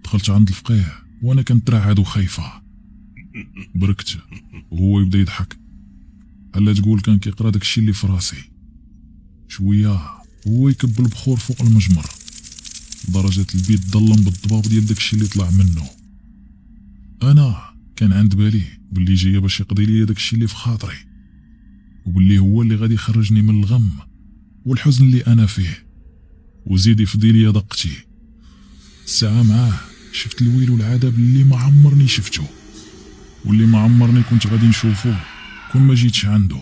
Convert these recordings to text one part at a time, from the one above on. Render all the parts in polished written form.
دخلت عند الفقيه وانا كنترعد وخايفه. بركت وهو يبدا يضحك الا تقول كان كيقرا داكشي اللي في راسي. شويه هو يكب البخور فوق المجمر درجه البيت ظلم بالضباب ديال داكشي اللي طلع منه. انا كان عند بالي باللي جايه باش يقضي لي داكشي اللي في خاطري، وباللي هو اللي غادي يخرجني من الغم والحزن اللي انا فيه وزيد يفضي لي دقتي. الساعه معاه شفت الويل والعذاب اللي ما عمرني شفته واللي ما عمرني كنت غادي نشوفه كون ما جيتش عنده.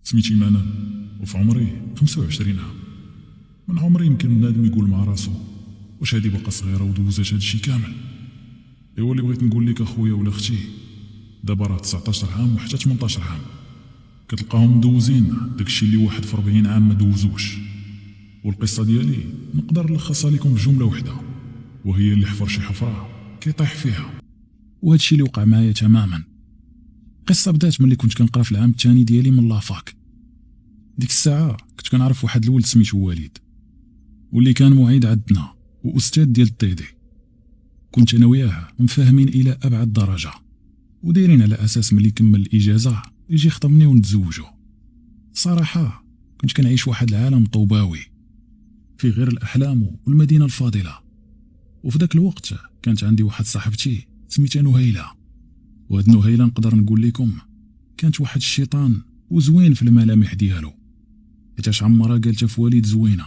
سميتي مانا وفي عمري 25 عام. من عمري يمكن بنادم يقول مع راسو واش هادي باقا صغيره ودوزات هادشي كامل. ايوا اللي بغيت نقول لك اخويا ولا اختي دابا راه 19 عام وحتى 18 عام كتلقاهم مدوزين داكشي اللي واحد في 40 عام ما دوزوش. والقصه ديالي نقدر نلخصها لكم بجمله وحده، وهي اللي حفر شي حفره كيطيح فيها. وهادشي اللي وقع معايا تماما. قصه بدات ملي كنت كنقرا في العام الثاني ديالي من لافاك. ديك الساعه كنت كنعرف واحد الولد سميتو وليد واللي كان معيد عندنا واستاذ ديال الطيدي. كنت انا وياه مفاهمين الى ابعد درجه ودايرين على اساس ملي يكمل الاجازه يجي يخطبني ونتزوجو. صراحه كنت كنعيش واحد العالم طوباوي في غير الاحلام والمدينه الفاضله. وفي ذاك الوقت كانت عندي واحد صاحبتي سميتها نهيله، وهاد نهيله نقدر نقول لكم كانت واحد الشيطان وزوين في الملامح ديالو، حيتاش عمرها قالتها في وليد زوينه.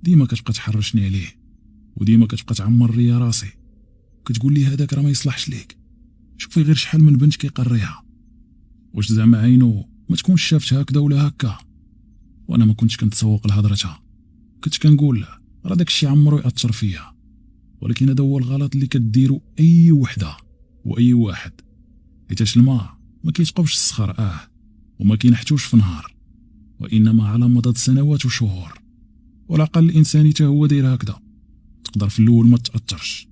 ديما كتبقى تحرشني عليه وديما كتبقى تعمر ليا راسي، كتقول لي هذاك راه ما يصلحش ليك، شوفي غير شحال من بنت كيقريها، واش زعما عينو ما تكونش شافت هكذا ولا هكا. وانا ما كنتش كنتسوق لهضرتها، كنت كنقول راه داك الشيء عمرو ياثر فيا. ولكن هذا هو الغلط اللي كديرو اي وحده واي واحد، حيتاش الماء ما كيتقوش الصخر وما كينحتوش في نهار، وانما على مدى سنوات وشهور. والعقل الانساني حتى هو داير هكذا. تقدر في الاول ما تاثرش،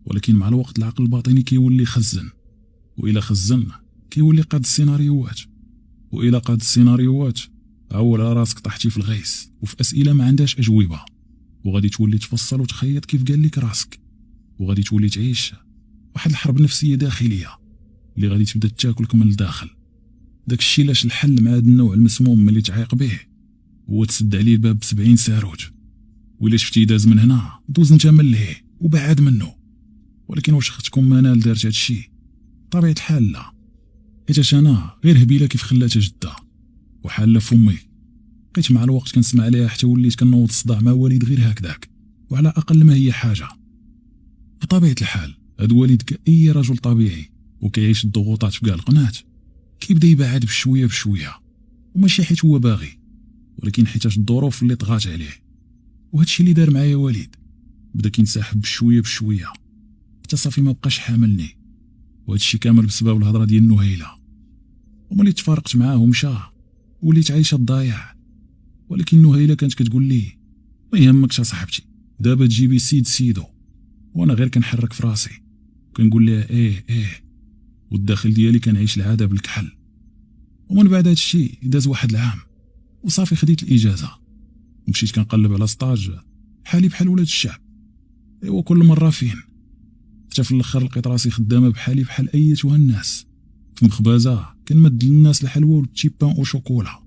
ولكن مع الوقت العقل الباطني كيولي خزن، والى خزن كيولي قاد السيناريوهات، والى قاد السيناريوهات عول راسك طحتي في الغيس وفي اسئله ما عندهاش اجوبه، وغادي تولي تفصل وتخيط كيف قال لك راسك، وغادي تولي تعيش واحد الحرب نفسيه داخليه اللي غادي تبدا تاكلك من الداخل. داك الشيء لاش الحل مع هذا النوع المسموم اللي تعيق به هو تسد عليه الباب ب70 ساروت، وإلا شفتي داز من هنا دوز انت من لهيه وبعد منه. ولكن واش اختكم منال دارت هذا الشيء؟ طبيعه الحال لا، حيتاش انا غير هبيله كيف خلاتها جده وحاله فمي. بقيت مع الوقت كنسمع عليها حتى وليت كنوض الصداع مع والد غير هكذاك، وعلى اقل ما هي حاجه. بطبيعه الحال هاد والد كاي رجل طبيعي وكيعيش الضغوطات في كاع القناه كيبدا يبعد بشويه بشويه، وماشي حيت هو باغي، ولكن حيتاش الظروف اللي طغات عليه. وهادشي اللي دار معايا والد، بدا كينسحب بشويه بشويه حتى صافي ما بقاش حاملني. وهادشي كامل بسبب الهضره ديال نهيله. وملي تفارقت معاه ومشى وليت عايشه الضايع. ولكن نهيله كانت كتقول لي ما يهمكش صاحبتي، دابا تجيبي سيد سيدو. وانا غير كنحرك في راسي كنقول لها ايه، والداخل ديالي كنعيش العذاب الكحل. ومن بعد هادشي داز واحد العام وصافي خديت الاجازه ومشيت كنقلب على ستاج بحالي بحال ولاد الشعب. ايوا كل مره فين حتى في الاخر لقيت راسي خدامه بحالي بحال ايتها الناس في مخبازه كنمد للناس الحلوى والتيبان وشوكولا.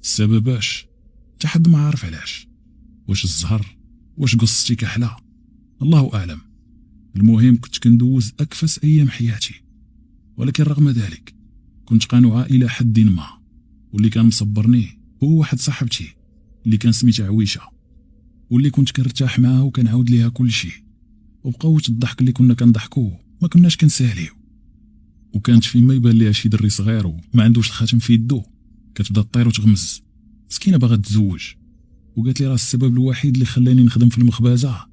السبباش حتى حد ما عارف علاش، واش الزهر واش قصتي كحله الله اعلم. المهم كنت كندوز اكفس ايام حياتي، ولكن رغم ذلك كنت قانوعه الى حد ما. واللي كان مصبرني هو واحد صاحبتي اللي كان سميتها عويشه، واللي كنت كنرتاح معاها وكنعاود ليها كل شيء. وبقوه الضحك اللي كنا كنضحكو ما كناش كنساليو. وكانت فيما يبان ليها شي دري صغير وما عندوش الخاتم في يدو كتبدا تطير وتغمز. مسكينه باغا تتزوج، وقالت لي راه السبب الوحيد اللي خلاني نخدم في المخبازه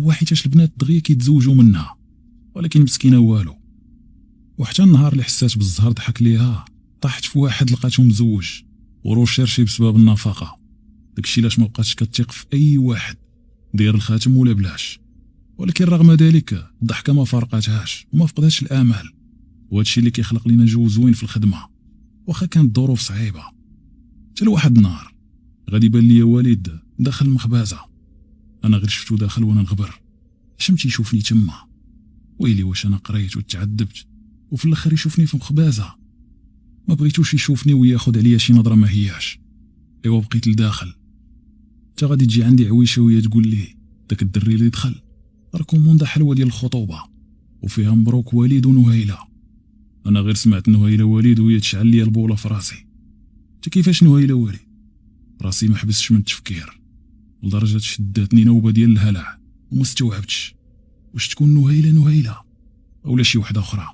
هو حيتاش البنات دغيا كيتزوجوا منها، ولكن مسكينه والو. وحتى النهار اللي حسات بالزهر ضحك ليها طاحت في واحد لقاتو مزوج وروشيرشي بسبب النفقه. داكشي لاش ما بقاتش كتثق في اي واحد داير الخاتم ولا بلاش. ولكن رغم ذلك الضحكه ما فارقاتهاش وما فقداتش الامال. وهادشي اللي كيخلق لينا جو زوين في الخدمه واخا كانت الظروف صعيبه. حتى لواحد النهار غادي يبان لي وليد داخل المخبازه. انا غير شفتو داخل وانا نغبر، شمت يشوفني تما. ويلي واش انا قريت وتعذبت وفي الاخر يشوفني في مخبازه. ما بغيتوش يشوفني وياخذ عليا شي نظره ما هياش. ايوا بقيت لداخل. تا غادي تجي عندي عويشه وهي تقول لي داك الدري اللي دخل راه كوموندا حلوه ديال الخطوبه وفيها مبروك وليد ونهيله. انا غير سمعت نهيله وليد وهي تشعل لي البوله في راسي. تا كيفاش نهيله وليد؟ راسي ما حبستش من التفكير لدرجه شداتني نوبه ديال الهلع وما استوعبتش واش تكون نهيله اولا شي وحده اخرى.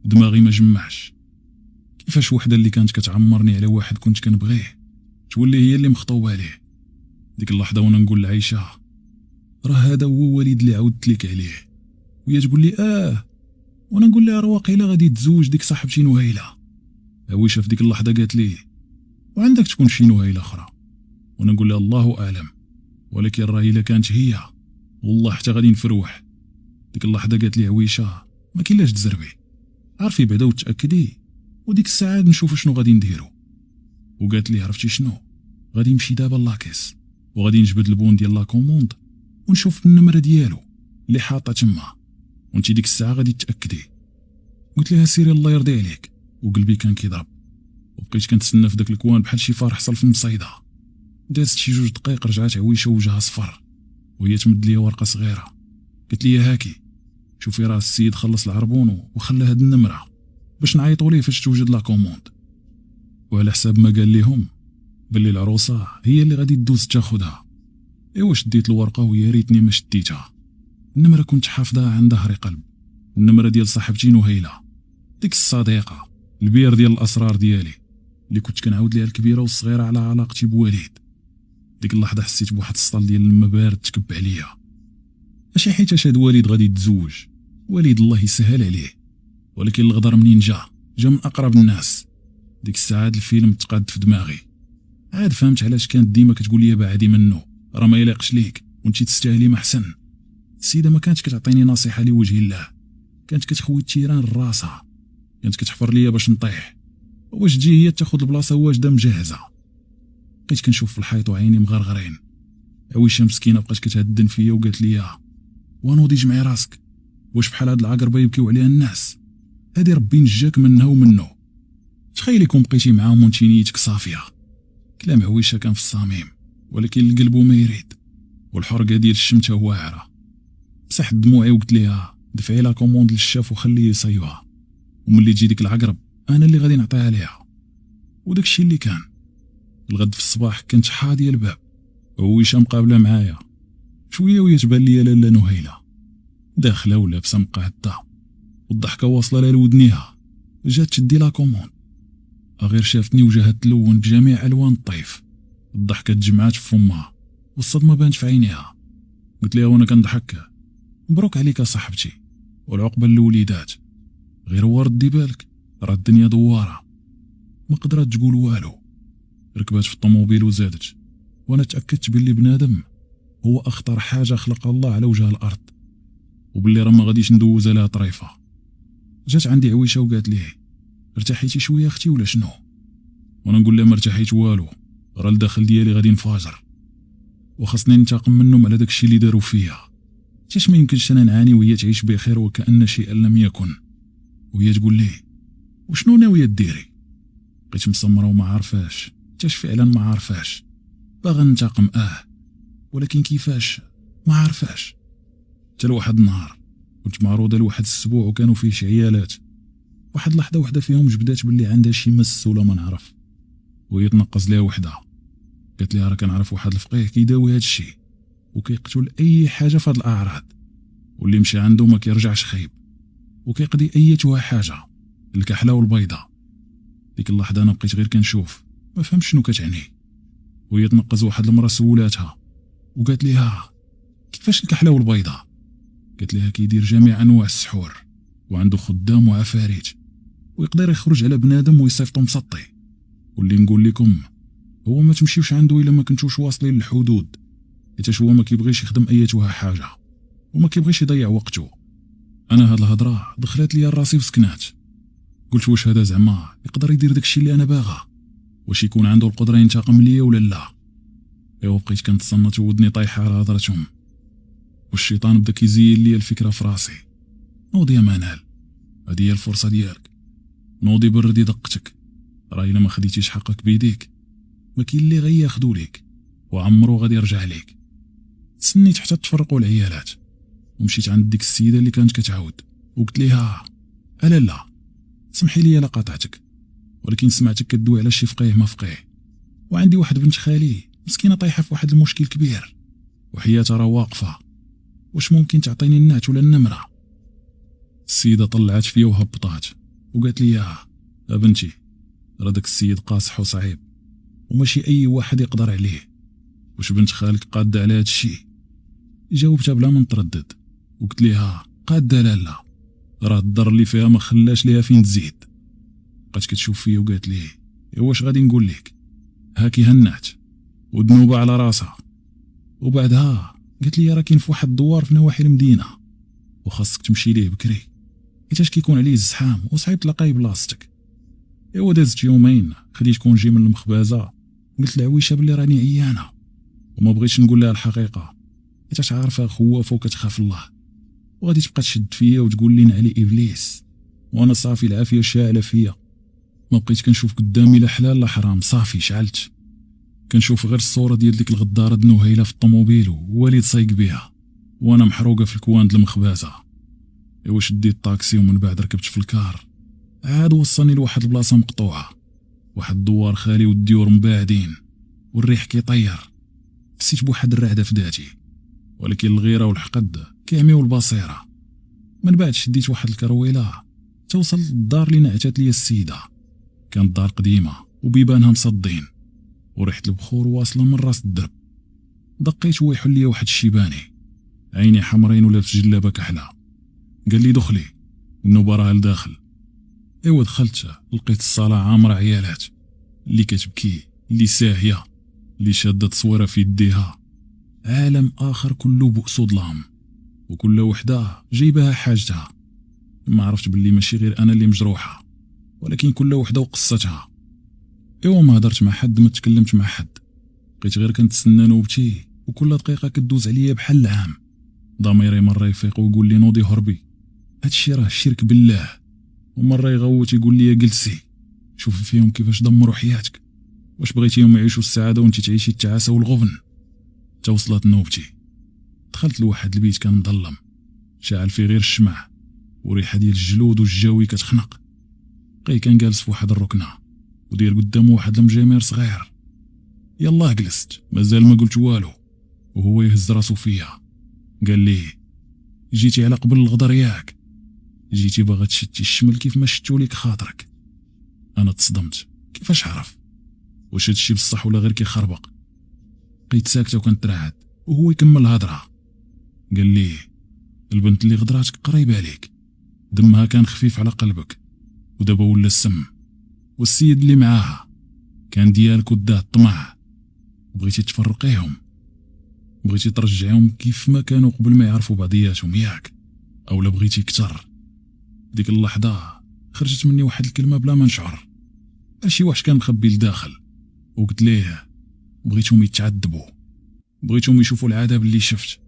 دماغي ما جمعش. كيفاش وحده اللي كانت كتعمرني على واحد كنت كنبغيه تولي هي اللي مخطوبه عليه؟ ديك اللحظه وانا نقول لعيشه راه هذا هو وليد اللي عاودت لك عليه، وهي تقول لي وانا نقول لها راه واقيلا غادي تزوج ديك صاحبتي نهيله. عويشه في ديك اللحظه قالت لي وعندك تكون شي نهيله اخرى. وانا نقول لها الله اعلم، ولكن راه الا كانت هي والله حتى غادي نفروح. ديك اللحظه قالت لي عويشه ما كاينلاش تزربي، عارفي بعدا وتاكدي وديك الساعه نشوفوا شنو غادي نديروا. وقالت لي عرفتي شنو، غادي نمشي دابا لاكيس وغادي نجبد البون ديال لا كوموند ونشوف النمره ديالو اللي حاطه تما، وانت ديك الساعه غادي تاكدي. قلت لها سيري الله يرضي عليك، وقلبي كان كيضرب وبقيت كنتسنى في داك الكوان بحال شي فرح حصل في المصيده. دازت شي 2 دقائق رجعت عويشه وجهها صفر وهي تمد لي ورقه صغيره. قلت لي هاكي شوفي راه السيد خلص العربون وخلى هاد النمره باش نعيطوا ليه فاش توجد لا كوموند. وعلى حساب ما قال ليهم باللي العروسه هي اللي غادي تدوز تاخذها. ايوا شديت الورقه ويا ريتني ما شديتها. النمره كنت حافظها عند ظهر قلب، النمره ديال صاحبتي نهيله، ديك الصديقه البير ديال الاسرار ديالي اللي كنت كنعاود ليها الكبيره والصغيره على علاقتي بوليد. ديك اللحظه حسيت بواحد السطل ديال الماء بارد تكب عليا. ماشي حيت هاد وليد غادي يتزوج، وليد الله يسهل عليه، ولكن الغدر منين جا من اقرب الناس. ديك الساعه الفيلم تقاد في دماغي. عاد فهمت علاش كانت ديما كتقول لي بعدي منه راه ما يليقش ليك وانتي تستاهلي ما احسن. السيده ما كانتش كتعطيني نصيحه لوجه الله، كانت كتخوي التيران لراسها، كانت كتحفر ليا باش نطيح واش تجي هي تاخذ البلاصه واجده مجهزه. بقيت كنشوف في الحيط وعيني مغرغرين. عويشه مسكينه بقات كتهدن فيا وقالت لي وانوضي جمعي راسك، واش بحال هاد العقربه يبكيو عليها الناس؟ هادي ربي نجاك منها ومنه. تخيليكم بقيتي معاهم وانتي نيتك صافيه. كلام عويشه كان في الصميم ولكن القلب ما يريد، والحرقه ديال الشمته واعره. مسحت دموعي وقلت ليها دفعي لا كوموند للشاف وخليه يصيبها، وملي تجي ديك العقرب انا اللي غادي نعطيها عليها. وداك الشيء اللي كان. الغد في الصباح كنت حاضي الباب، عويشه مقابله معايا شويه وهي تبان ليا لاله نهيله داخله ولابسه مقعده والضحكه واصله لها لودنيها. جات تشدي لا كوموند، غير شافتني وجهها تلون بجميع الوان الطيف. الضحكه تجمعات في فمها والصدمه بانت في عينيها. قلت لها وانا كنضحك مبروك عليك صاحبتي والعقبه للوليدات. غير هو ردي بالك راه الدنيا دواره. ما قدرت تقول والو. ركبات في الطوموبيل وزادت، وانا تاكدت باللي بنادم هو اخطر حاجه خلق الله على وجه الارض، وباللي راه ما غاديش ندوز لها طريفه. جات عندي عويشه وقالت لي ارتحيتي شويه اختي ولا شنو؟ وانا نقول لها ما ارتحيت والو، راه الداخل ديالي غادي نفاجر وخاصني ننتقم منهم على داك الشيء اللي داروا فيا. حيت ما يمكنش انا نعاني وهي تعيش بخير وكأن شيئا لم يكن. وهي تقول لي وشنو ناويه ديري؟ بقيت مصمره وما عارفاش حتىش فعلا ما عارفاش. باغا ننتقم ولكن كيفاش ما عارفاش. حتى لواحد النهار كنت معروضه لواحد السبوع وكانوا فيه شي عيالات. واحد لحظه وحده فيهم جبدات باللي عندها شي مس ولا ما نعرف، وهي تنقص ليها وحده. قالت لها راه كنعرف واحد الفقيه كيداوي هذا الشيء وكيقتل اي حاجه في هاد الاعراض، واللي مشى عنده ما كيرجعش خايب وكيقضي ايتها حاجه الكحله والبيضه. ديك اللحظه انا بقيت غير كنشوف ما فهمتش شنو كتعني. وهي تنقز واحد المره سولاتها وقالت لها كيفاش الكحله والبيضه؟ قالت لها كيدير جميع انواع السحور وعنده خدام وعفاريت ويقدر يخرج على بنادم ويصيفطو مسطي. واللي نقول لكم هو ما تمشيوش عنده الا ما كنتوش واصلين للحدود، حيت هو ما كيبغيش يخدم ايتها حاجه وما كيبغيش يضيع وقته. انا هاد الهضره دخلت لي راسي وسكنات. قلت واش هذا زعما يقدر يدير داكشي اللي انا باغا؟ واش يكون عنده القدره ينتقم ليا ولا لا؟ ايوا بقيت كنتصنت ودني طايحه على هضرتهم، والشيطان بدا كيزين ليا الفكره في راسي. نوضي يا منال، هادي هي الفرصه ديالك، نوضي بردي دقتك، راه الا ما خديتيش حقك بيديك ما كاين اللي غياخدو ليك وعمرو غادي يرجع ليك. تسنيت حتى تفرقوا العيالات ومشيت عند ديك السيده اللي كانت كتعاود وقلت ليها الا لا سمحي لي لا قاطعتك، ولكن سمعتك كدوي على شي فقيه ما فقيه، وعندي واحد بنت خالي مسكينه طايحه في واحد المشكل كبير وحياتها راه واقفه، واش ممكن تعطيني النعت ولا النمره؟ السيده طلعت فيا وهبطات وقالت لي يا بنتي راه داك السيد قاصح وصعيب وماشي اي واحد يقدر عليه، واش بنت خالك قاده على هاد الشيء؟ جاوبتها بلا ما نتردد وقلت ليها قاده لالا، راه الضر اللي فيها ما خلاش ليها فين تزيد. بقات كتشوف فيا وقالت لي واش غادي نقول لك، هاكي هنات وذنوبه على راسها. وبعدها قالت لي راه كاين في واحد الدوار في نواحي المدينه وخاصك تمشي ليه بكري حيتاش كيكون عليه الزحام وصعيب تلاقاي بلاصتك. دازت يومين خديت كونجي من المخبازه، قلت لعويشه بلي راني عيانه وما بغيتش نقول لها الحقيقه حيتاش عارفه خوافه وكتخاف الله، وغادي تبقى تشد فيا وتقول لي نعلي ابليس، وانا صافي العافيه شاعله فيا، ما بقيت كنشوف قدامي لا حلال لا حرام، صافي شعلت كنشوف غير الصوره ديال ديك الغداره دنوهيله في الطوموبيل ووالد صايق بها وانا محروقه في الكوان د المخبازه. شديت الطاكسي ومن بعد ركبت في الكار، عاد وصلني لواحد البلاصه مقطوعه، واحد الدوار خالي والديور مباعدين والريح كيطير. حسيت بواحد الرعده في ذاتي، ولكن الغيره والحقد كيعميو البصيره. من بعد شديت واحد الكرويله توصل للدار اللي نعتات ليا السيده، كانت دار قديمه وبيبانها مصدين وريحه البخور واصله من راس الدرب. دقيت ويحل لي واحد الشيباني عيني حمرين ولا في جلابه كحله، قال لي دخلي النوبه راه لداخل. دخلت لقيت الصاله عامره عيالات، اللي كتبكي اللي ساهيه اللي شاده تصويره في يديها، عالم اخر كله بؤس وظلام، وكل وحده جايبها حاجتها. ما عرفت باللي ماشي غير انا اللي مجروحه، ولكن كل وحده وقصتها. ما هضرت مع حد ما تكلمت مع حد، بقيت غير كنتسنى نوبتي، وكل دقيقه كدوز عليا بحال العام. ضميري مره يفيق ويقول لي نوضي هربي، هادشي راه الشرك بالله، ومره يغوت يقول لي جلسي شوف فيهم كيفاش دمروا حياتك، واش بغيتيهم يعيشوا السعاده وانت تعيشي التعاسه والغبن. توصلت نوبتي، دخلت لواحد البيت كان مظلم شاعل فيه غير الشمع وريحه ديال الجلود والجاوي كتخنق. بقي كان جالس في واحد الركنه ودير قدامه واحد المجامير صغير. يلاه جلست مازال ما قلت والو، وهو يهز راسو فيا قال لي جيتي على قبل الغدر ياك، جيتي باغا تشتي الشمل كيف ما شتو ليك خاطرك. انا تصدمت، كيفاش عرف؟ واش هادشي بصح ولا غير كيخربق؟ بقيت ساكته وكنترعد وهو يكمل الهضره. قال لي البنت اللي غدراتك قريبه عليك، دمها كان خفيف على قلبك ودابا ولا السم، والسيد اللي معاها كان ديالك وداه الطمع، بغيتي تفرقيهم، بغيتي ترجعيهم كيف ما كانوا قبل ما يعرفوا بعضياتهم ياك، اولا بغيتي كتر. ديك اللحظه خرجت مني واحد الكلمه بلا ما نشعر، شي واحد كان مخبي لداخل، وقلت ليه بغيتهم يتعذبوا، بغيتهم يشوفوا العذاب اللي شفت،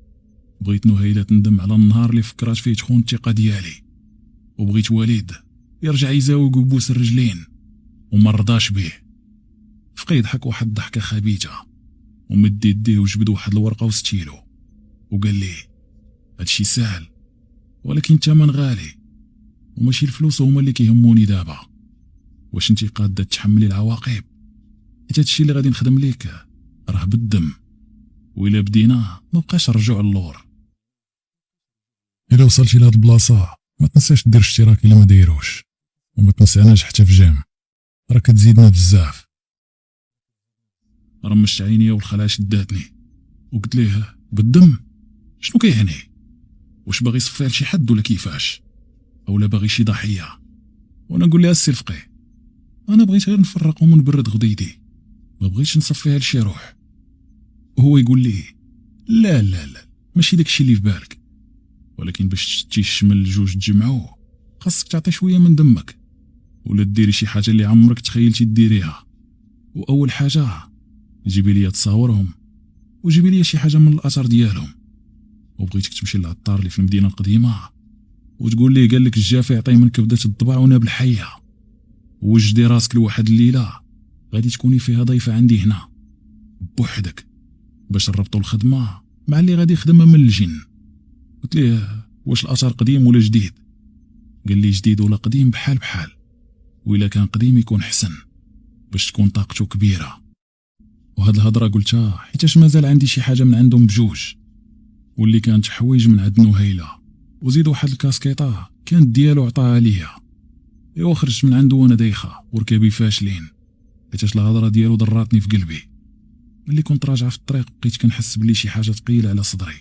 بغيت نهيلة تندم على النهار اللي فكرات فيه تخون الثقه ديالي، وبغيت وليد يرجع يزاوق ويبوس الرجلين وما رضاش بيه. فقي يضحك واحد الضحكه خبيثه ومد يديه وجبد واحد الورقه وستيلو وقال لي هادشي ساهل ولكن الثمن غالي، وماشي الفلوس هما اللي كيهموني دابا، واش انتي قاده تحملي العواقب؟ حيت هادشي اللي غادي نخدم ليك راه بالدم، وإلا بدينا ما بقاش نرجعوا اللور. الا وصلتي لهاد البلاصه ما تنساش دير اشتراك الا ما دايروش، وما تنساناش حتى في جيم راه كتزيدنا بزاف. رمشت عينيا والخلعه شداتني وقلت ليه بالدم شنو كيعني؟ واش باغي يصفيها لشي حد ولا كيفاش؟ اولا باغي شي ضحيه؟ وانا نقول لها السي الفقيه انا بغيت غير نفرق ونبرد غديدي، ما بغيتش نصفيها لشي روح. وهو يقول لي لا لا لا ماشي داكشي اللي في بالك، ولكن باش تشتي الشمل الجوج تجمعوه خاصك تعطي شويه من دمك، ولا ديري شي حاجه اللي عمرك تخيلتي ديريها. واول حاجه جيبي لي تصاورهم وجيبي لي شي حاجه من الاثار ديالهم. وبغيتك تمشي للعطار اللي في المدينه القديمه وتقول ليه قال لك الجافي عطيه من كبده الضبع وناب حيه، وجدي راسك لواحد الليله غادي تكوني فيها ضيفه عندي هنا بوحدك باش نربطوا الخدمه مع اللي غادي يخدمها من الجن. قلت ليه واش الاثر قديم ولا جديد؟ قال لي جديد ولا قديم بحال بحال، وإلا كان قديم يكون حسن باش تكون طاقته كبيره. وهاد الهضره قلتها حيتاش مازال عندي شي حاجه من عندهم بجوج، واللي كانت حوايج من عند نهيله، وزيد واحد الكاسكيطه كانت ديالو عطاها ليا. ايوا خرجت من عنده وانا دايخه وركابي فاشلين، حيتاش الهضره ديالو ضراتني في قلبي. ملي كنت راجع في الطريق بقيت كنحس بلي شي حاجه ثقيله على صدري.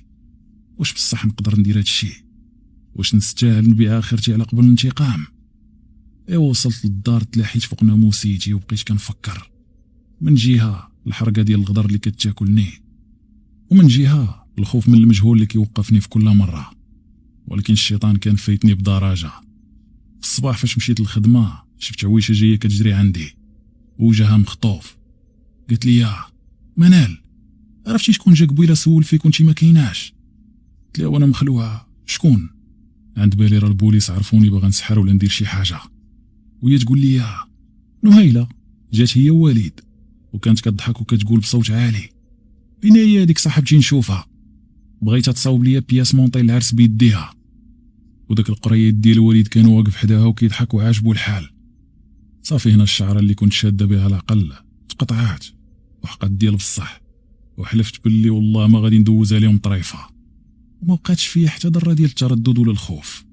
واش بصح نقدر ندير هادشي؟ واش نستاهل نبيع اخرتي على قبل الانتقام؟ ايوا وصلت للدار تلاحيت فوق ناموسيتي وبقيت كنفكر، من جهه الحرقه ديال الغدر اللي كتاكلني، ومن جهه الخوف من المجهول اللي كيوقفني في كل مره. ولكن الشيطان كان فايتني بدرجه. في الصباح فاش مشيت للخدمه شفت عويشه جايه كتجري عندي وجهها مخطوف. قالت لي يا منال عرفتي شكون جا قبيله سول فيك وانتي ما كايناش؟ قلت لها وانا مخلوعه شكون؟ عند بالي راه البوليس عرفوني باغا نسحر ولا ندير شي حاجه. وهي تقول لي يا نهيله جات هي ووليد وكانت كتضحك وكتقول بصوت عالي فين هي هذيك صاحبتي نشوفها؟ بغيتها تصاوب ليا بياس مونطي العرس بيديها. وداك القريد ديال الوليد كان واقف حداها وكيضحك وعاجبو الحال. صافي هنا الشعره اللي كنت شاده بها العقل تقطعات وحقات ديال بصح، وحلفت باللي والله ما غادي ندوز عليهم طريفه. وما بقاتش فيا حتى ذره ديال التردد ولا الخوف.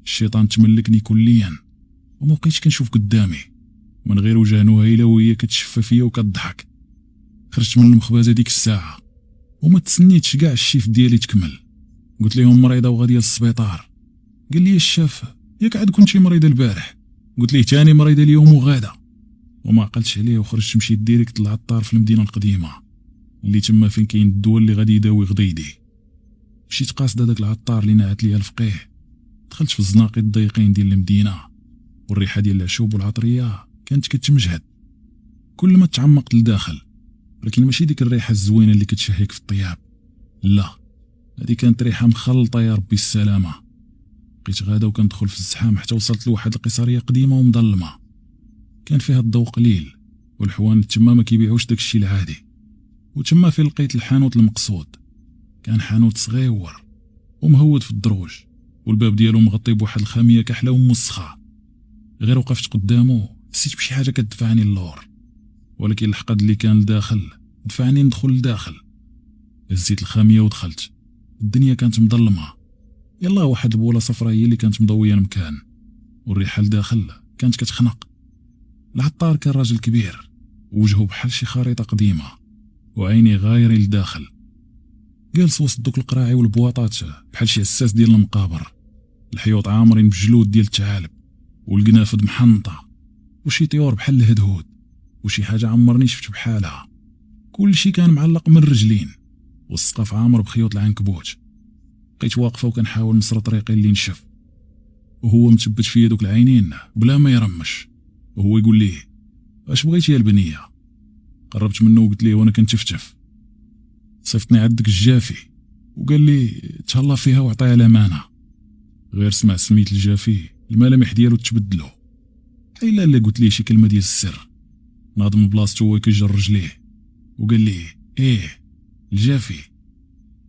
الشيطان تملكني كليا وما بقيتش كنشوف قدامي من غير وجه نهيله وهي كتشفى فيا وكتضحك. خرجت من المخبزه ديك الساعه وما تسنيتش كاع الشيف ديالي تكمل. قلت لهم مريضه وغاديه للسبيطار. قال لي الشاف ياك عاد كنتي مريضه البارح؟ قلت ليه تاني مريضه اليوم وغاده. وما عقلتش عليه وخرجت مشيت ديريكت للعطار في المدينه القديمه اللي تما فين كاين الدواء اللي غادي يداوي غضيدي. مشيت قاصده داك العطار اللي نعت ليا الفقيه. دخلت في الزناقي الضيقين ديال المدينه والريحه ديال العشوب والعطريه كانت كتمجهد كل ما تعمقت لداخل، ولكن ماشي ديك الريحه الزوينه اللي كتشهيك في الطياب، لا هذه كانت ريحه مخلطه يا ربي السلامه. بقيت غادا وكندخل في الزحام حتى وصلت لواحد القصريه قديمه ومظلمه كان فيها الضوء قليل والحوان تما ما كيبيعوش داكشي العادي. وتما فين لقيت الحانوت المقصود. كان حانوت صغيور ومهود في الدروج والباب ديالو مغطي بواحد الخاميه كحله ومسخه. غير وقفت قدامه حسيت بشي حاجه كتدفعني للور، ولكن الحقد اللي كان لداخل دفعني ندخل لداخل. هزيت الخاميه ودخلت. الدنيا كانت مظلمه، يلا واحد البوله صفراء هي اللي كانت مضويه المكان، والريحه لداخل كانت كتخنق. العطار كان راجل كبير وجهه بحال شي خريطه قديمه وعيني غايرين لداخل. جالس وسط دوك القراعي والبواطات بحال شي عساس ديال المقابر، الحيوط عامرين بجلود ديال الثعالب والقنافذ محنطه وشي طيور بحال الهدهود وشي حاجه عمرني شفت بحالها. كل شي كان معلق من الرجلين والسقف عامر بخيوط العنكبوت. بقيت واقفه وكنحاول نصر طريقي اللي نشف وهو مثبت فيا دوك العينين بلا ما يرمش، وهو يقول لي اش بغيتي يا البنيه؟ قربت منه وقلت ليه وانا كنتفتف صيفطني عندك الجافي وقال لي تهلا فيها وعطيها الامانه. غير سمع سميت الجافي الملامح ديالو تبدلوا. الا اللي قلت ليه شي كلمه ديال السر. ناض من بلاصتو هو كيجر رجليه وقال لي ايه الجافي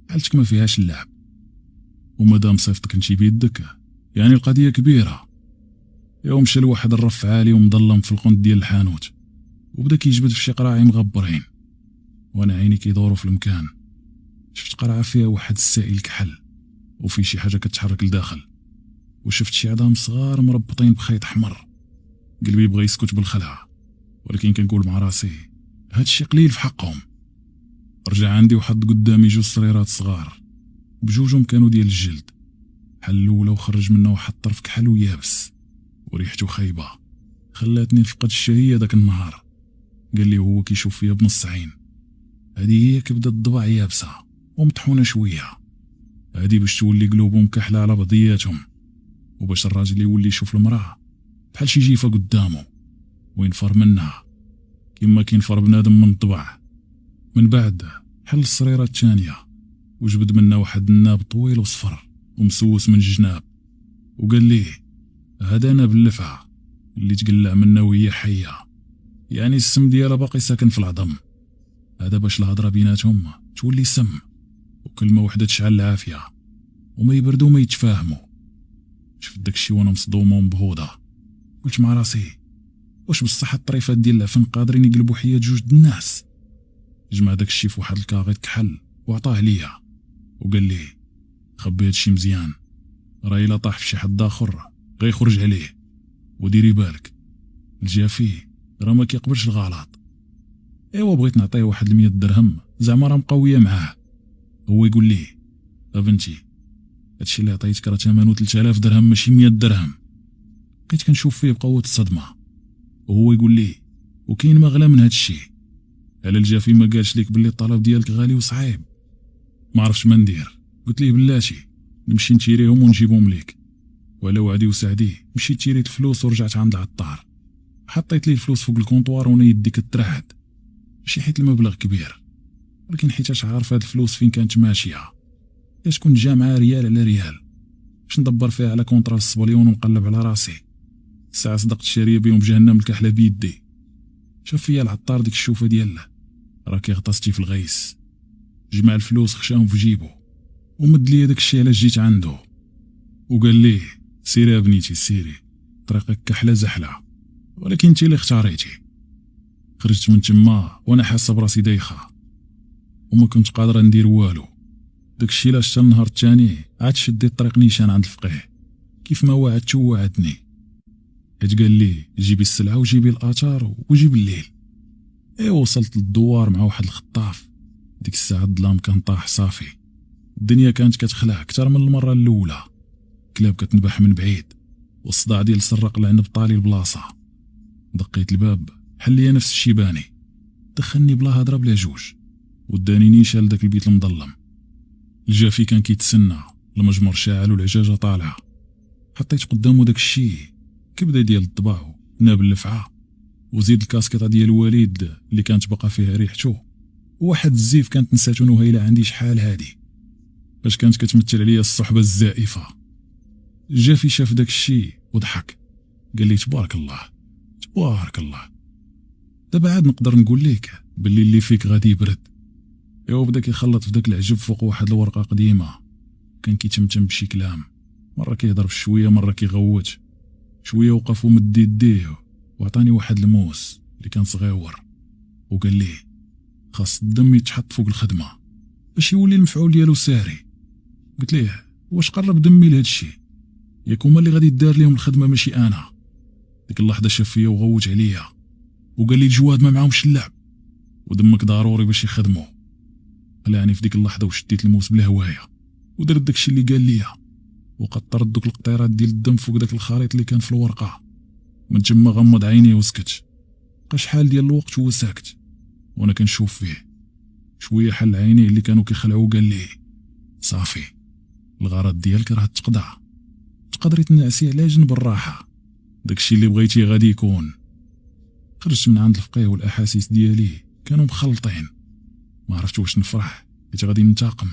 حالتك ما فيهاش اللعب، ومادام صيفطك انتي بيدك يعني القضيه كبيره. يوم مشى لواحد الرف عالي ومظلم في القند ديال الحانوت وبدا كيجبد في شي قراعي مغبرين، وانا عيني كيدوروا في المكان. شفت قرعه فيها واحد السائل كحل وفي شي حاجه كتحرك لداخل، وشفت شي عظام صغار مربطين بخيط احمر. قلبي بغى يسكت بالخلعه، ولكن كنقول مع راسي هادشي قليل في حقهم. رجع عندي وحط قدامي جوج صريرات صغار بجوجهم كانوا ديال الجلد. حل الاولى وخرج منه واحد الطرف كحل ويابس وريحته خايبه خلاتني نفقد الشهيه داك النهار. قال لي هو كيشوف فيا بنص عين، هذه هي كبده الضبع يابسه ومطحونه شويه، هذه باش تولي قلوبهم كحله على بعضياتهم، وباش الراجل يولي يشوف المراه بحال شي جيفه قدامه وينفر منها كما كينفر بنادم من الضبع. من بعد حل الصريره الثانيه وجبد منا واحد الناب طويل وصفر ومسوس من الجناب، وقال لي هذا ناب اللفعه اللي تقلع منا وهي حيه، يعني السم ديالها باقي ساكن في العظم. هذا باش الهضره بيناتهم تولي سم، وكلمه وحده تشعل العافيه وما يبردوا ما يتفاهموا. شفت داكشي وانا مصدومه ومبهوضه، قلت مع راسي واش بصح الطريفات ديال العفن قادرين يقلبوا حياه جوج د الناس؟ جمع داكشي في واحد الكاغيط كحل وعطاه ليا وقال لي خبي هادشي مزيان، راه الا طاح في شي حد اخر غيخرج عليه، وديري بالك الجافي راه ما كيقبلش الغلط. ايوا بغيت نعطيه واحد 100 درهم زعما راه مقويه معاه. هو يقول لي بنتي هادشي اللي عطيتك راه ثمنه 3000 درهم ماشي 100 درهم. بقيت كنشوف فيه بقوه الصدمه، وهو يقول لي وكاين ما غلا من هادشي، على الجافي ما قالش ليك باللي الطلب ديالك غالي وصعيب؟ ما عرفتش ما ندير، قلت ليه بلاتي نمشي نشريهم ونجيبهم ليك. وعلى وعدي وسعدي مشيت شريت الفلوس ورجعت عند العطار، حطيت ليه الفلوس فوق الكونطوار وانا يدي كترعد، ماشي حيت المبلغ كبير ولكن حيت عارف هاد الفلوس فين كانت ماشيه، باش كنت جامعه ريال على ريال باش ندبر فيها على كونطرا الصبليون ونقلب على راسي. الساعه صدقت الشاريه بيوم جهنم الكحله بيدي. شاف فيا العطار ديك الشوفه دياله راكي غطستي في الغيس، جمع الفلوس خشاهم في جيبو ومد لي داك الشيء علاش جيت عنده، وقال لي سيري يا بنيتي سيري، طريقك كحله زحله ولكن انت اللي اختاريتي. خرجت من تما وانا حاسه براسي دايخه وما كنت قادره ندير والو. داك الشيء لاش حتى النهار الثاني عاد شديت طريق نيشان عند الفقيه كيف ما وعدته وعدني، حيت قال لي جيبي السلعه وجيبي الاثار وجيب الليل. وصلت للدوار مع واحد الخطاف، ديك الساعه الظلام كان طاح صافي، الدنيا كانت كتخلع اكثر من المره الاولى، كلاب كتنبح من بعيد والصداع ديال سرق العنب طالي البلاصه. دقيت الباب حل لي نفس الشيباني، دخلني بلا هضره بلا جوج وداني نيشان لداك البيت المظلم. الجافي كان كيتسنى، المجمر شاعل والعجاجه طالعه. حطيت قدامه داك الشيء كبده ديال الطباع ناب اللفعه وزيد الكاسكيطه ديال الوليد اللي كانت بقى فيها ريحته، وواحد الزيف كانت نساتو نهيله عندي شحال هادي باش كانت كتمثل عليا الصحبه الزائفه. الجافي شاف داك الشيء وضحك قال لي تبارك الله تبارك الله، دابا عاد نقدر نقول لك باللي اللي فيك غادي يبرد. بدا كيخلط في داك العجب فوق واحد الورقه قديمه، كان كيتمتم بشي كلام، مره كيهضر بشويه مره كيغوت شويه، وقف ومد يديه وعطاني واحد الموس اللي كان صغيور وقال لي خاص الدم يتحط فوق الخدمه باش يولي المفعول ديالو ساري. قلت ليه واش قرب دمي لهاد الشيء؟ ياك هما اللي غادي يدار ليهم الخدمه ماشي انا. ديك اللحظه شاف فيا وغوت عليا وقال لي الجواد ما معاهمش اللعب ودمك ضروري باش يخدموا. قلعني في ديك اللحظه وشديت الموس بلا هوايه ودرت داكشي اللي قال لي، وقطرت دوك القطيرات ديال الدم فوق داك الخليط اللي كان في الورقه. من تما غمض عينيه وسكت، بقى شحال ديال الوقت وهو ساكت وانا كنشوف فيه. شويه حل عينيه اللي كانوا كيخلعوا وقال لي صافي الغرض ديالك راه تقضى، تقدري تنعسي على جنب الراحه، داكشي اللي بغيتي غادي يكون. خرجت من عند الفقيه والاحاسيس ديالي كانوا مخلطين، ما عرفت واش نفرح حيت غادي ننتقم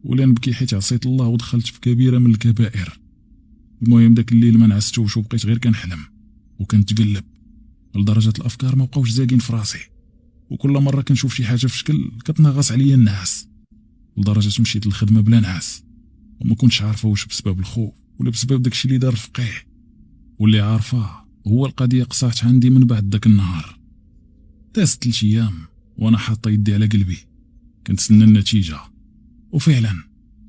ولا نبكي حيت عصيت الله ودخلت في كبيره من الكبائر. المهم داك الليل ما نعستوش وبقيت غير كنحلم وكنتقلب لدرجه الافكار ما بقاوش زاقين في راسي، وكل مره كنشوف شي حاجه في شكل كتنغص عليا النعاس، لدرجه مشيت للخدمه بلا نعاس وما كنتش عارفه واش بسبب الخوف ولا بسبب داكشي اللي دار الفقيه. واللي عارفه هو القضيه قصات عندي من بعد داك النهار. دازت 3 ايام وانا حاطه يدي على قلبي كنتسنى النتيجه، وفعلا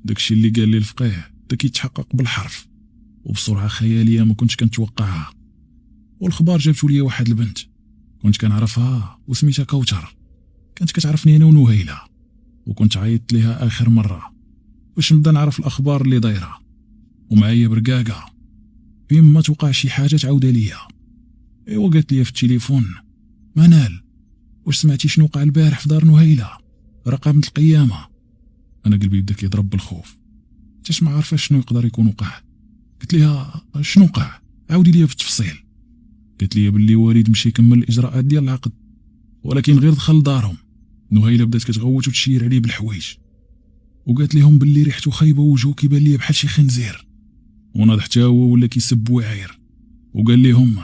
داكشي اللي قال لي الفقيه دا كيتحقق بالحرف وبسرعه خياليه ما كنتش كنتوقعها. والخبار جابتو ليا واحد البنت كنت كنعرفها وسميتها كوثر، كانت كتعرفني انا ونهيله، وكنت عيطت ليها اخر مره باش نبدا نعرف الاخبار اللي دايره، ومعايا برقاقه فين ما توقع شي حاجه تعاودها ليا. قالت لي في التليفون منال واش سمعتي شنو وقع البارح في دار نهيله؟ رقمت القيامه. انا قلبي بدا كيضرب بالخوف، حتىش ما عارفه شنو يقدر يكون وقع. قلت لها شنو وقع؟ عاودي لي بالتفصيل. قالت لي باللي وليد مشى يكمل الاجراءات ديال العقد ولكن غير دخل دارهم نهيلة بدات كتغوت وتشير عليه بالحوايج، وقالت لهم باللي ريحته خايبه ووجهه كيبان ليا بحال شي خنزير. وناض حتى هو ولا كيسب ويعاير، وقال لهم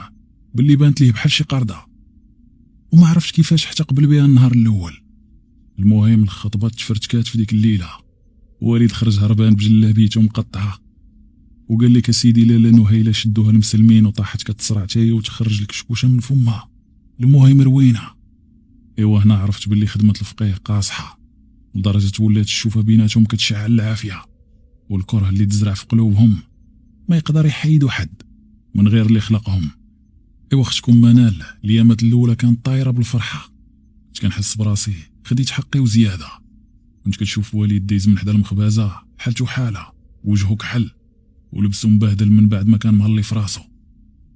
باللي بانت ليه بحال شي قرده، وما عرفتش كيفاش حتى قبل بها النهار الاول. المهم الخطبه تفرتكات في ديك الليله، وليد خرج هربان بجلابيته مقطعه، وقال لك اسيدي لالا نهيله شدوها المسلمين وطاحت كتصرع تاهي وتخرج الكشكوشه من فمها. المهم روينه. ايوا هنا عرفت باللي خدمه الفقيه قاصحه لدرجه ولات الشوفه بيناتهم كتشعل العافيه، والكره اللي تزرع في قلوبهم ما يقدر يحيدوا حد من غير اللي خلقهم. ايوا اختكم منال الايامات الاولى كانت طايره بالفرحه، كنت كنحس براسي خديت حقي وزياده. كنت كتشوف وليد دايز من حدا المخبازه حالته حاله، وجهه كحل ولبسه مبهدل من بعد ما كان مهلي في راسو،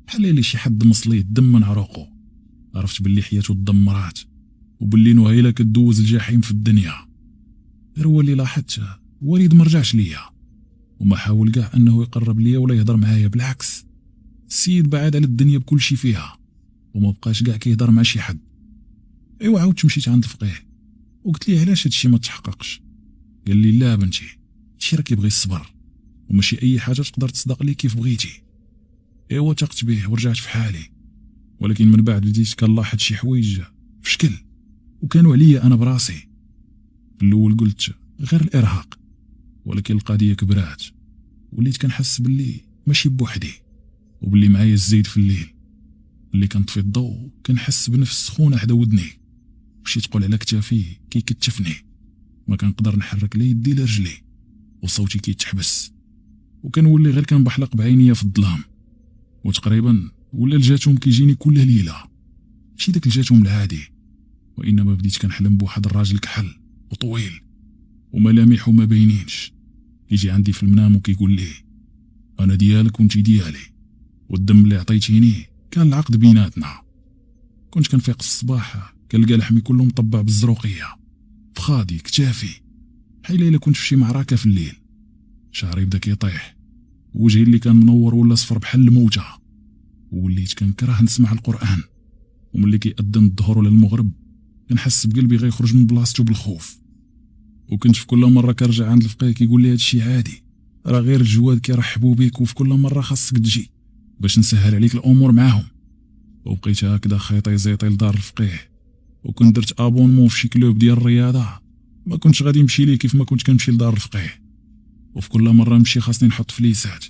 بحال اللي شي حد مصليه الدم من عروقه. عرفت باللي حياته تدمرات، وباللي نهيله كدوز الجحيم في الدنيا. غير هو اللي لاحظت وليد مرجعش ليا، وما حاول كاع انه يقرب ليا ولا يهضر معايا، بالعكس السيد بعد على الدنيا بكل شي فيها، وما بقاش كاع كيهضر مع شي حد. ايوا عاودت مشيت عند الفقيه وقلت ليه علاش هادشي ما تحققش. قال لي لا بنتي، هادشي راه كيبغي الصبر، وماشي اي حاجه تقدر تصدق لي كيف بغيتي. ايوا ثقت به ورجعت في حالي، ولكن من بعد بديت كنلاحظ شي حوايج في شكل وكانوا عليا انا براسي. في الاول قلت غير الارهاق، ولكن القضيه كبرات، وليت كنحس باللي ماشي بوحدي، وباللي معايا الزيد في الليل. اللي كنطفي الضوء كنحس بنفس سخونه حدا ودني، وشي تقول على كتافي كيكتفني، ما كنقدر نحرك لا يدي لا رجلي، وصوتي كيتحبس، وكنولي غير كنبحلق بعينيا في الظلام. وتقريبا ولا الجاتهم كيجيني كل ليله، ماشي داك الجاتهم العادي، وانما بديت كنحلم بواحد الراجل كحل وطويل وملامحه ما باينينش، كيجي عندي في المنام وكيقول لي انا ديالك وانتي ديالي، والدم اللي عطيتيني كان العقد بيناتنا. كنت كنفيق الصباح كنلقى لحمي كله مطبع بالزروقيه، فخادي كتافي بحال الا كنت في شي معركه في الليل. شعري بدا كيطيح، وجهي اللي كان منور ولا صفر بحال الموجه، وليت كنكره نسمع القران، وملي كيأذن الظهر ولا المغرب كنحس بقلبي غيخرج من بلاصتو بالخوف. وكنت في كل مره كنرجع عند الفقيه كيقول لي هادشي عادي، راه غير الجواد كيرحبوا بيك، وفي كل مره خاصك تجي باش نسهل عليك الامور معاهم. وبقيت هكذا خيطي زيطي لدار الفقيه، وكنت درت ابونمون في شي كلوب ديال الرياضه، ما كنتش غادي نمشي ليه كيف ما كنت كنمشي لدار الفقيه. وفي كل مره نمشي خاصني نحط فليسات،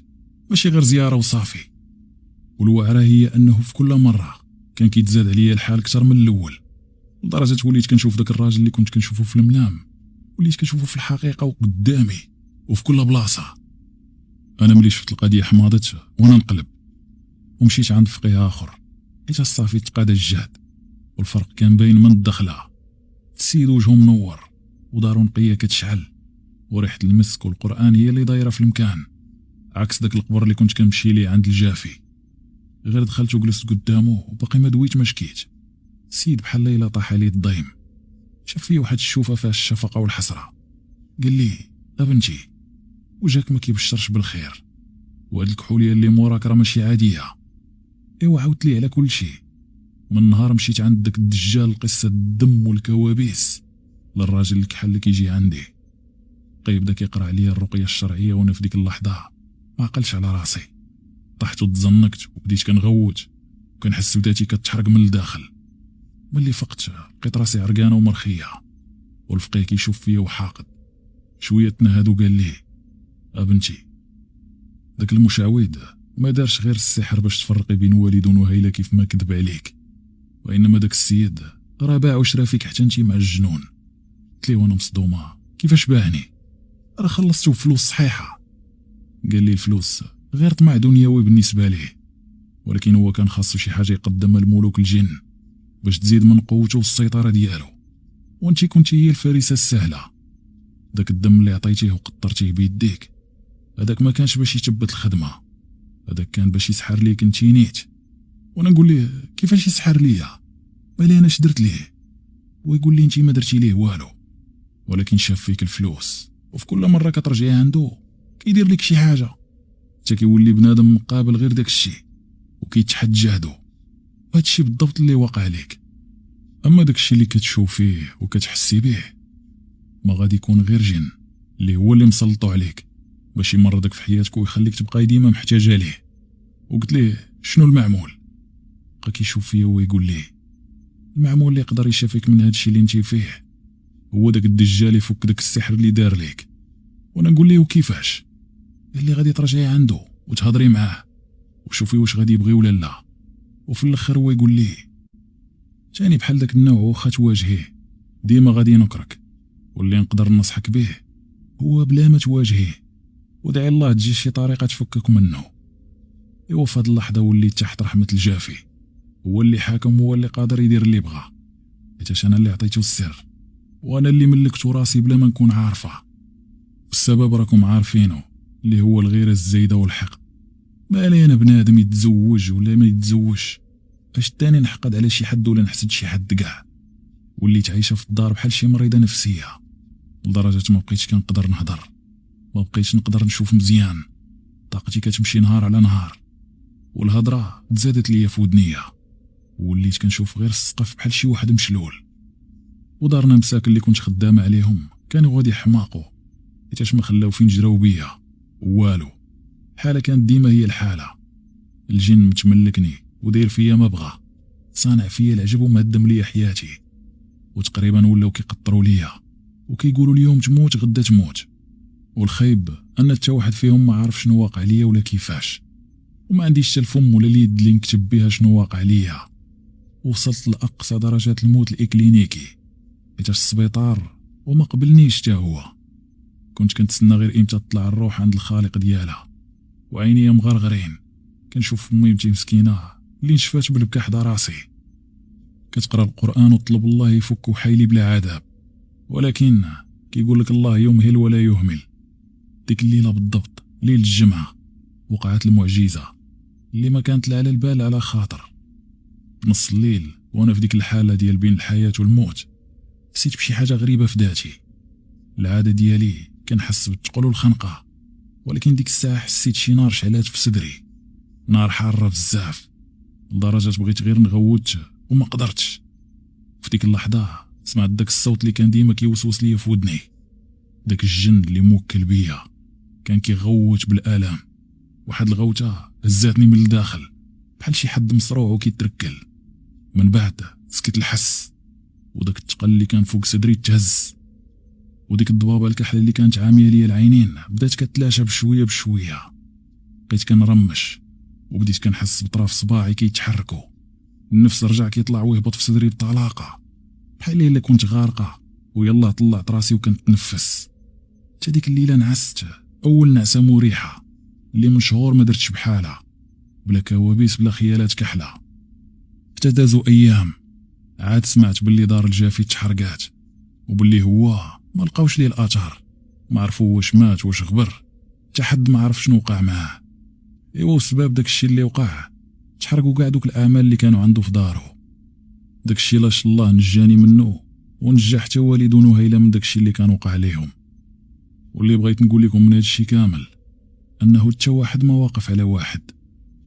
ماشي غير زياره وصافي. والواعره هي انه في كل مره كان كيتزاد عليا الحال اكثر من الاول، لدرجه وليت كنشوف داك الراجل اللي كنت كنشوفه في المنام وليت كنشوفه في الحقيقه وقدامي وفي كل بلاصه. انا ملي شفت القضيه حماضت وانا نقلب، ومشيت عند فقيه اخر، حيت الصافي تقاد الجهد، والفرق كان باين من الدخله. السيد وجهه منور ودارو نقيه كتشعل، وريحه المسك والقران هي اللي دايره في المكان، عكس داك القبر اللي كنت كنمشي ليه عند الجافي. غير دخلت وجلست قدامه وباقي ما دويت ما شكيت. السيد بحال الا طاح عليه الضيم، شاف فيه واحد الشوفه فيها الشفقه والحسره. قال لي ابنتي وجهك ما كيبشرش بالخير، وهاد الكحوليه اللي موراك راه ماشي عاديه. ايوا عاودت لي على كل شيء، من نهار مشيت عند داك الدجال قصه الدم والكوابيس للراجل الكحل اللي كيجي عندي. بدا كيقرا عليا الرقيه الشرعيه، وانا في ديك اللحظه ما عقلتش على راسي، طحت وتزنقت وبديت كنغوت وكنحس بداتي كتحرق من الداخل. ملي فقت لقيت راسي عرقانه ومرخيه، والفقيه كيشوف فيا وحاقد. شويه تنهد وقال لي ابنتي داك المشعوذ ما دارش غير السحر باش تفرقي بين والد ونهيله كيف ما كذب عليك، وانما داك السيد راه باع وشرا فيك حتى انتي مع الجنون. قلت ليه وانا مصدومه كيفاش باعني، راه خلصتو بفلوس صحيحه. قال لي الفلوس غير طمع دنيوي بالنسبه ليه، ولكن هو كان خاصو شي حاجه يقدمها لملوك الجن باش تزيد من قوته والسيطره ديالو، وانتي كنتي هي الفريسه السهله. داك الدم اللي عطيتيه وقطرتيه بيديك هذاك ما كانش باش يثبت الخدمه، هذاك كان باش يسحر ليك انتي نيت. وانا نقول ليه كيفاش يسحر ليا، مالي انا اش درت ليه؟ ويقول لي انتي ما درتي ليه والو، ولكن شاف فيك الفلوس، وفي كل مره كترجعي عنده كيدير لك شي حاجه، حتى كيولي بنادم مقابل غير داك الشيء وكيتحد جهدو. هادشي بالضبط اللي وقع ليك. اما داكشي اللي كتشوف فيه وكتحسي به ما غادي يكون غير جن اللي هو اللي مسلطو عليك باش يمرضك في حياتك ويخليك تبقى ديما محتاجه ليه. وقلت ليه شنو المعمول؟ بقى كيشوف فيا ويقول لي المعمول اللي يقدر يشافيك من هادشي اللي انتي فيه هو داك الدجال يفك داك السحر اللي دار ليك. وانا نقول ليه وكيفاش؟ اللي غادي ترجعي عنده وتهضري معاه وشوفي واش غادي يبغي ولا لا. وفي الاخر هو يقول لي تاني بحال داك النوع واخا تواجهيه ديما غادي ينكرك، واللي نقدر ننصحك به هو بلا ما تواجهيه ودعي الله تجي شي طريقه تفكك منه. ايوا في هاد اللحظه وليت تحت رحمه الجافي، هو اللي حاكم، هو اللي قادر يدير اللي بغا، حيت انا اللي عطيته السر وانا اللي ملكتو راسي بلا ما نكون عارفه. السبب راكم عارفينه اللي هو الغيره الزايده والحقد. ما لي انا بنادم يتزوج ولا ما يتزوجش، فاش تاني نحقد على شي حد ولا نحسد شي حد كاع. وليت عايشه في الدار بحال شي مريضه نفسيه، لدرجه ما بقيتش كنقدر نهضر، ما بقيتش نقدر نشوف مزيان، طاقتي كتمشي نهار على نهار، والهضره تزادت ليا في ودنيا، وليت كنشوف غير السقف بحال شي واحد مشلول. ودارنا مساكن اللي كنت خدامه عليهم كانوا غادي يحماقوا حيتاش ما خلاو فين جراو بيا والو. حاله كانت ديما هي الحاله، الجن متملكني وداير فيا ما بغا، صانع فيا العجب ومهدم ليا حياتي. وتقريبا ولاو كيقطروا ليا وكيقولوا اليوم تموت غدا تموت. والخايب ان حتى واحد فيهم ما عارف شنو واقع ليا ولا كيفاش، وما عنديش حتى الفم ولا اليد اللي نكتب بها شنو واقع ليا. وصلت لاقصى درجات الموت الاكلينيكي حيت السبيطار وما قبلنيش حتى هو. كنت كنتسنى غير امتى تطلع الروح عند الخالق ديالها، وعينيا مغرغرين كنشوف ميمتي مسكينه اللي نشفات بالبكا حدا راسي كتقرا القران وطلب الله يفك وحيلي بلا عذاب. ولكن كيقول لك الله يمهل ولا يهمل. ديك الليله بالضبط ليله الجمعه وقعت المعجزه اللي ما كانت لا على البال على خاطر. نص الليل وانا في ديك الحاله ديال بين الحياه والموت حسيت بشي حاجه غريبه في ذاتي. العاده ديالي كنحس بالثقل والخنقه، ولكن ديك الساعه حسيت شي نار شعلات في صدري، نار حاره بزاف لدرجه بغيت غير نغوت وما قدرتش. في ديك اللحظه سمعت داك الصوت اللي كان ديما كيوسوس ليا في ودني، داك الجن اللي موكل بيا كان كيغوت بالالام. واحد الغوته هزاتني من الداخل بحال شي حد مصروع وكيتركل. من بعد سكت الحس، وداك الثقل اللي كان فوق صدري تهز، وديك الضبابه الكحله اللي كانت عاميه ليا العينين بدات كتلاشى بشويه بشويه. بقيت كنرمش وبديت كنحس بطراف صباعي كيتحركوا، النفس رجع كيطلع ويهبط في صدري بطلاقه بحال الا كنت غارقه. ويلا طلعت راسي وكنتنفس. حتى ديك الليله نعست اول نعسه مريحه اللي من شهور ما درتش بحالها، بلا كوابيس بلا خيالات كحله. حتى دازو ايام عاد سمعت باللي دار الجافي تحرقات، وباللي هو ما لقاوش ليه الاثار، ما عرفوا واش مات واش غبر، حتى حد ما عرف شنو وقع معاه. ايوا السبب داكشي اللي وقع تحرقوا كاع دوك الاعمال اللي كانوا عنده في دارو. داكشي لاش الله نجاني منه ونجا حتى والد نهيله من داكشي اللي كان وقع ليهم. واللي بغيت نقول لكم من هادشي كامل انه حتى واحد ما واقف على واحد،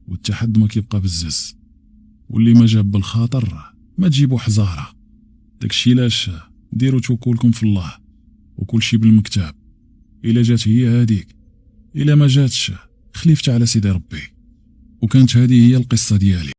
والتحد ما كيبقى بالزز، واللي ما جاب بالخاطر ما تجيبوا حزاره. داكشي لاش ديروا توكلكم في الله وكل شي بالمكتاب. الا جات هي هاديك، الا ما جاتش خليفت على سيدي ربي. وكانت هذه هي القصه ديالي.